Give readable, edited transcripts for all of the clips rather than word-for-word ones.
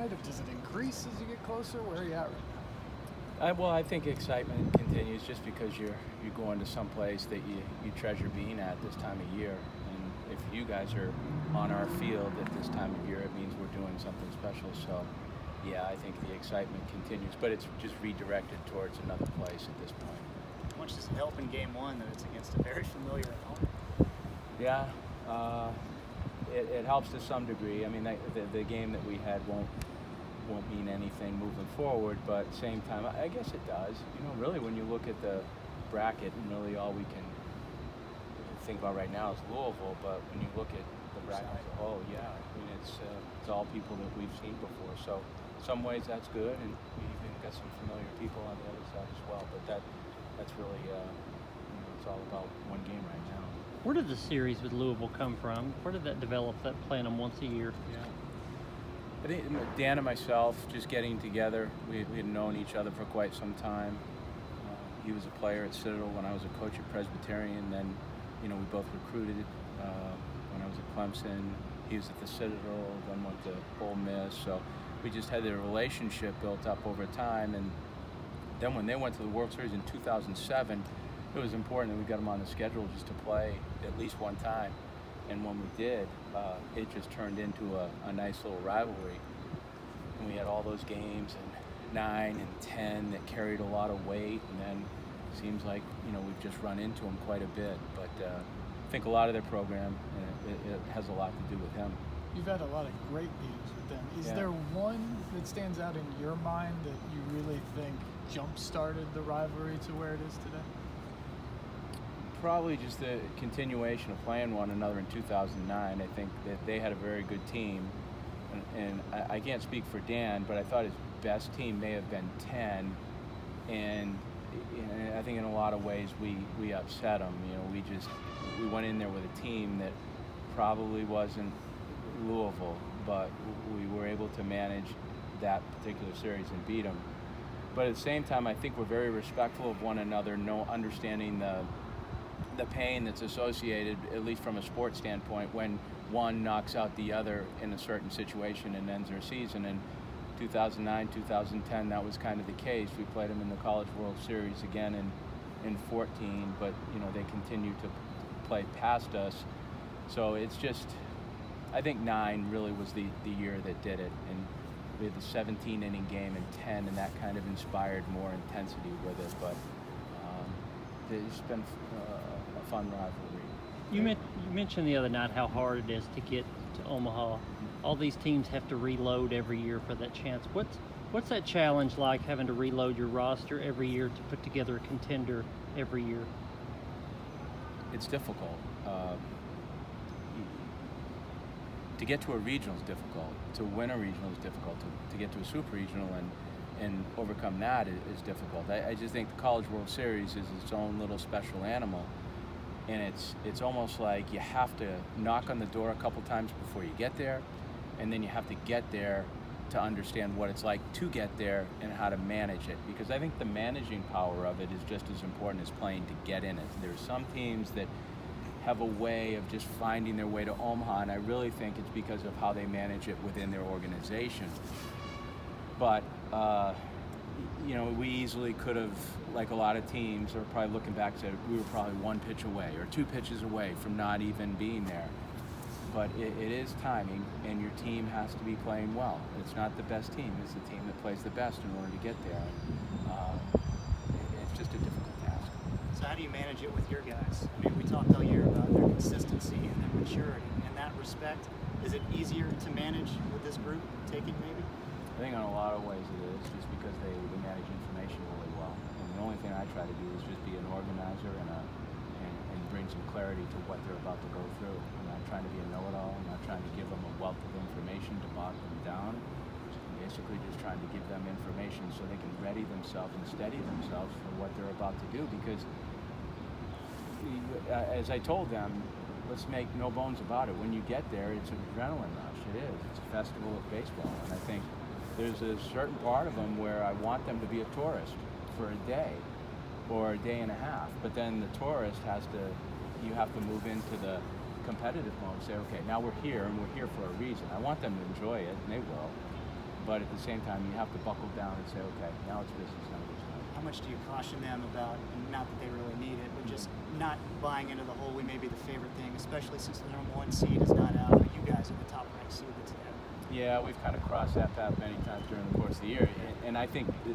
tonight? Or does it increase as you get closer? Where are you at right Well, I think excitement continues just because you're going to some place that you treasure being at this time of year. And if you guys are on our field at this time of year, it means we're doing something special. So, yeah, I think the excitement continues, but it's just redirected towards another place at this point. How much does it help in game one that it's against a very familiar opponent? Yeah, it helps to some degree. I mean, the game that we had won't mean anything moving forward, but at the same time, I guess it does. You know, really, when you look at the bracket, and really all we can think about right now is Louisville, but when you look at the bracket as a whole, yeah, I mean, it's all people that we've seen before. So, some ways that's good, and we even got some familiar people on the other side as well. But that's really, it's all about one game right now. Where did the series with Louisville come from? Where did that develop, that playing them once a year? Yeah. I think Dan and myself just getting together. We had known each other for quite some time. He was a player at Citadel when I was a coach at Presbyterian. Then, we both recruited when I was at Clemson. He was at the Citadel, then went to Ole Miss. So we just had a relationship built up over time. And then when they went to the World Series in 2007, it was important that we got them on the schedule just to play at least one time. And when we did, it just turned into a nice little rivalry. And we had all those games in 9 and 10 that carried a lot of weight. And then it seems like, we've just run into them quite a bit. But I think a lot of their program, it has a lot to do with him. You've had a lot of great games with them. Is there one that stands out in your mind that you really think jump-started the rivalry to where it is today? Probably just the continuation of playing one another in 2009. I think that they had a very good team, and I can't speak for Dan, but I thought his best team may have been 10, and I think in a lot of ways we upset them. We went in there with a team that probably wasn't Louisville, but we were able to manage that particular series and beat them. But at the same time, I think we're very respectful of one another, understanding the pain that's associated, at least from a sports standpoint, when one knocks out the other in a certain situation and ends their season. And 2009, 2010, that was kind of the case. We played them in the College World Series again in 14, but they continued to play past us. So it's just, I think 9 really was the year that did it. And we had the 17-inning game in 10, and that kind of inspired more intensity with it. But it's been a fun rivalry. You mentioned the other night how hard it is to get to Omaha. All these teams have to reload every year for that chance. What's that challenge like, having to reload your roster every year to put together a contender every year? It's difficult. To get to a regional is difficult. To win a regional is difficult. To get to a super regional and overcome that is difficult. I just think the College World Series is its own little special animal, and it's almost like you have to knock on the door a couple times before you get there, and then you have to get there to understand what it's like to get there and how to manage it. Because I think the managing power of it is just as important as playing to get in it. There's some teams that have a way of just finding their way to Omaha, and I really think it's because of how they manage it within their organization. But we easily could have, like a lot of teams, are probably looking back and said we were probably 1 pitch away or 2 pitches away from not even being there. But it is timing, and your team has to be playing well. It's not the best team; it's the team that plays the best in order to get there. It's just a difficult task. So how do you manage it with your guys? I mean, we talked all year about their consistency and their maturity. In that respect, is it easier to manage with this group taking maybe? I think in a lot of ways it is, just because they manage information really well. And the only thing I try to do is just be an organizer and bring some clarity to what they're about to go through. I'm not trying to be a know-it-all. I'm not trying to give them a wealth of information to bog them down. I'm basically just trying to give them information so they can ready themselves and steady themselves for what they're about to do. Because, as I told them, let's make no bones about it. When you get there, it's an adrenaline rush. It is. It's a festival of baseball. And I think there's a certain part of them where I want them to be a tourist for a day or a day and a half. But then the tourist you have to move into the competitive mode and say, okay, now we're here and we're here for a reason. I want them to enjoy it, and they will. but at the same time, you have to buckle down and say, okay, now it's business, now it's time. How much do you caution them about, and not that they really need it, but just not buying into the whole we may be the favorite thing, especially since the number 1 seed is not out, but you guys are the top ranked seed that's out? Yeah, we've kind of crossed that path many times during the course of the year, and I think to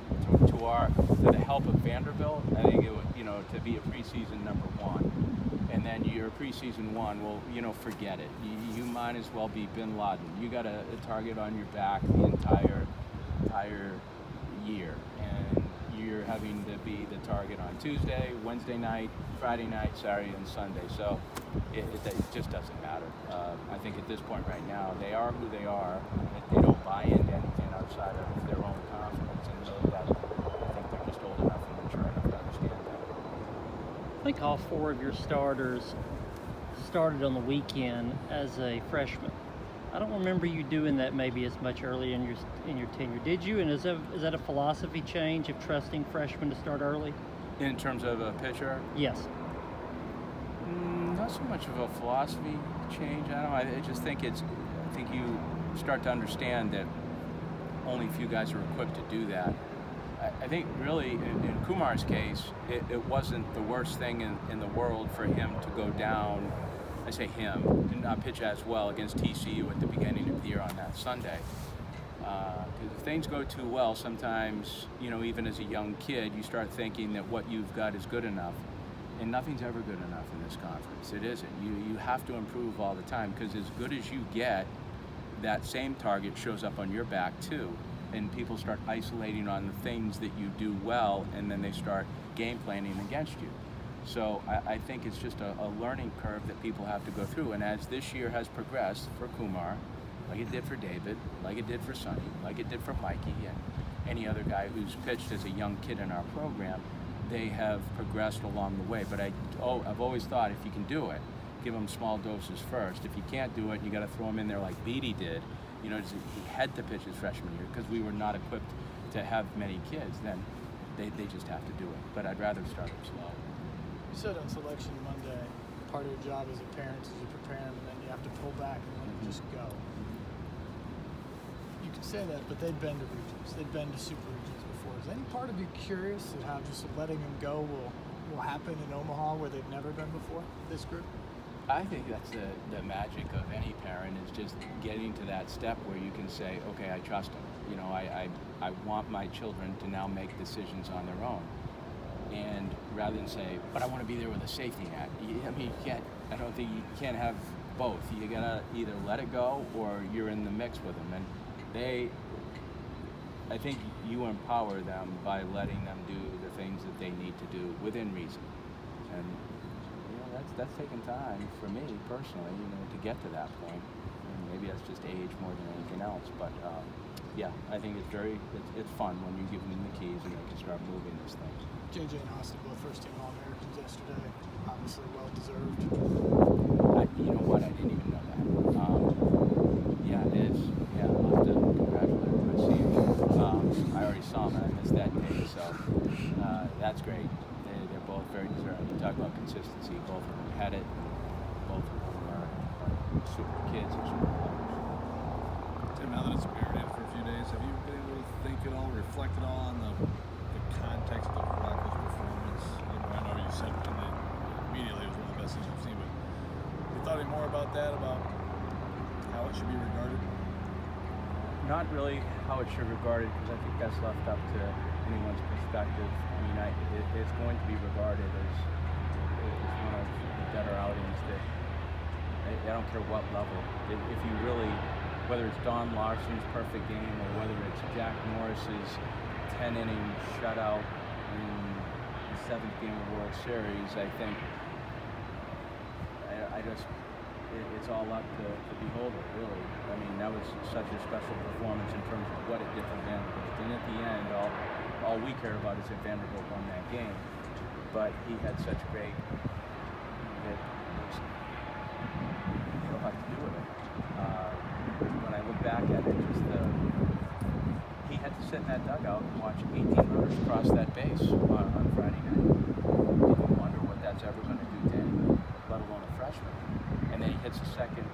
the help of Vanderbilt, I think it would, to be a preseason number 1, and then you're a preseason 1. Well, forget it. You might as well be Bin Laden. You got a target on your back the entire year, and you're having to be the target on Tuesday, Wednesday night, Friday night, Saturday, and Sunday. So it just doesn't matter. I think at this point right now, they are who they are. They don't buy into anything outside of their own confidence, and really that, I think they're just old enough and mature enough to understand that. I think all 4 of your starters started on the weekend as a freshman. I don't remember you doing that maybe as much early in your tenure. Did you? And is that a philosophy change of trusting freshmen to start early? In terms of a pitcher? Yes. Not so much of a philosophy change. I just think I think you start to understand that only a few guys are equipped to do that. I think really in Kumar's case, it wasn't the worst thing in the world for him to go down. I say him, and not pitch as well against TCU at the beginning of the year on that Sunday. If things go too well, sometimes, even as a young kid, you start thinking that what you've got is good enough. And nothing's ever good enough in this conference. It isn't. You have to improve all the time, because as good as you get, that same target shows up on your back too. And people start isolating on the things that you do well, and then they start game planning against you. So I think it's just a learning curve that people have to go through. And as this year has progressed for Kumar, like it did for David, like it did for Sonny, like it did for Mikey, and any other guy who's pitched as a young kid in our program, they have progressed along the way. But I've always thought if you can do it, give them small doses first. If you can't do it, you got to throw them in there like Beatty did. He had to pitch his freshman year because we were not equipped to have many kids. Then they just have to do it. But I'd rather start them slow. You said on Selection Monday, part of your job as a parent is you prepare them, and then you have to pull back and let them just go. You can say that, but they've been to regions. They've been to super regions before. Is any part of you curious at how just letting them go will happen in Omaha where they've never been before, this group? I think that's the magic of any parent, is just getting to that step where you can say, okay, I trust them. I want my children to now make decisions on their own. And rather than say, but I want to be there with a safety net. I don't think you can't have both. You gotta either let it go or you're in the mix with them. And I think you empower them by letting them do the things that they need to do within reason. And that's taken time for me personally, to get to that point. And maybe that's just age more than anything else. But yeah, I think it's fun when you give them the keys and they can start moving this thing. JJ and Austin both first-team All-Americans yesterday. Obviously well-deserved. You know what? I didn't even know that. Yeah, it is. Yeah, I'll have to congratulate them. I see you. I already saw them and I missed that day, so that's great. They're both very deserving. You talk about consistency. Both of them had it. Both of them are super kids and super players. Tim, now that it's buried in for a few days, have you been able to think at all, reflect at all on the context of Rocco's performance? I know you said immediately it was one of the best things you've seen, but you thought any more about that, about how it should be regarded? Not really how it should be regarded, because I think that's left up to anyone's perspective. It's going to be regarded as one of the better outings that I don't care what level. If you really, whether it's Don Larson's perfect game or whether it's Jack Morris's 10-inning shutout in the 7th game of the World Series, I think it's all up to the beholder, really. That was such a special performance in terms of what it did for Vanderbilt. And at the end, all we care about is that Vanderbilt won that game. But he had such great, that you don't have to do with it. When I look back at it, he had to sit in that dugout and watch 18 runners cross that base on Friday night. You can wonder what that's ever going to do to anyone, let alone a freshman. And then he hits a second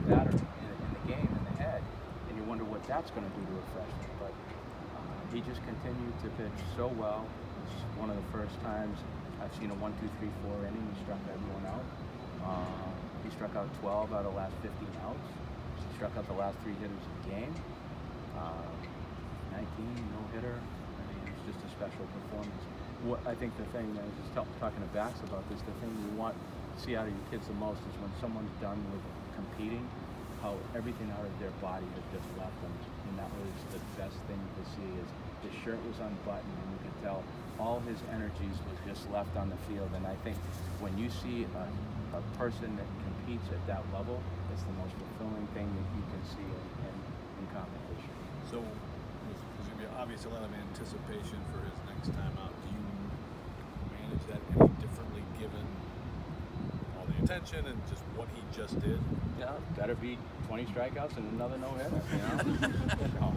batter in the game in the head, and you wonder what what that's going to do to a freshman. But he just continued to pitch so well. It's one of the first times I've seen a 1, 2, 3, 4 inning. He struck everyone out. He struck out 12 out of the last 15 outs. He struck out the last 3 hitters of the game. 19 no-hitter. I mean, it's just a special performance. What I think the thing, I was just talking to Bax about this, the thing you want to see out of your kids the most is when someone's done with competing, how everything out of their body has just left them. And that was the best thing to see, is his shirt was unbuttoned and you could tell all his energies was just left on the field. And I think when you see a person that competes at that level, it's the most fulfilling thing that you can see in competition. So there's going to be obviously a lot of anticipation for his next time out. Do you manage that any differently given all the attention and just what he just did? Yeah, better be 20 strikeouts and another no-hitter, you know?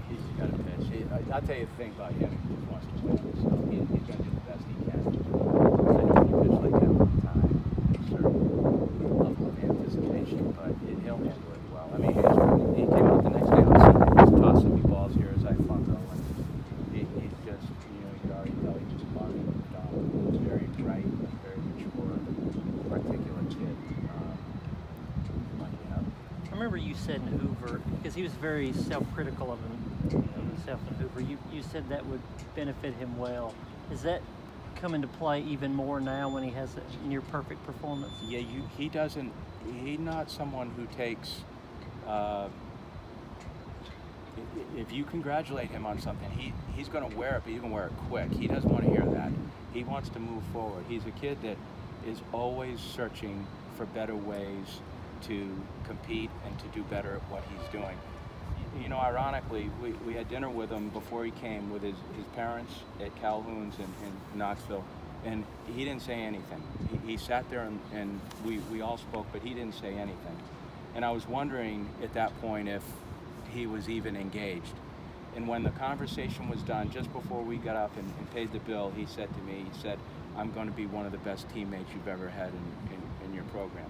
He's got to pitch. I'll tell you the thing about him, he just wants to win. So he's going to do the best he can. I know if you pitch like that all the time, there's a certain level of anticipation, but he'll handle it well. I mean, he came out the next day on Sunday, just tossing me balls here as I flung them. He's just, you know, you could already tell he was smart. He's very bright, very mature, articulate kid. I remember you said in Hoover, because he was very self-critical of himself in Hoover, you said that would benefit him well. Is that come into play even more now when he has a near perfect performance? Yeah, he's not someone who takes, if you congratulate him on something, he's going to wear it, but you can wear it quick. He doesn't want to hear that. He wants to move forward. He's a kid that is always searching for better ways to compete and to do better at what he's doing. You know, ironically, we had dinner with him before he came with his parents at Calhoun's in Knoxville, and he didn't say anything. He sat there and we all spoke, but he didn't say anything. And I was wondering at that point if he was even engaged. And when the conversation was done, just before we got up and paid the bill, he said to me, I'm going to be one of the best teammates you've ever had in your program.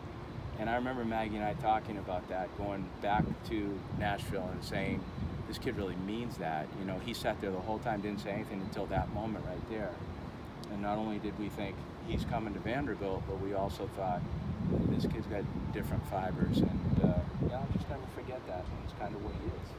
And I remember Maggie and I talking about that, going back to Nashville and saying, this kid really means that. You know, he sat there the whole time, didn't say anything until that moment right there. And not only did we think he's coming to Vanderbilt, but we also thought, this kid's got different fibers. And yeah, I'll just never forget that. And it's kind of what he is.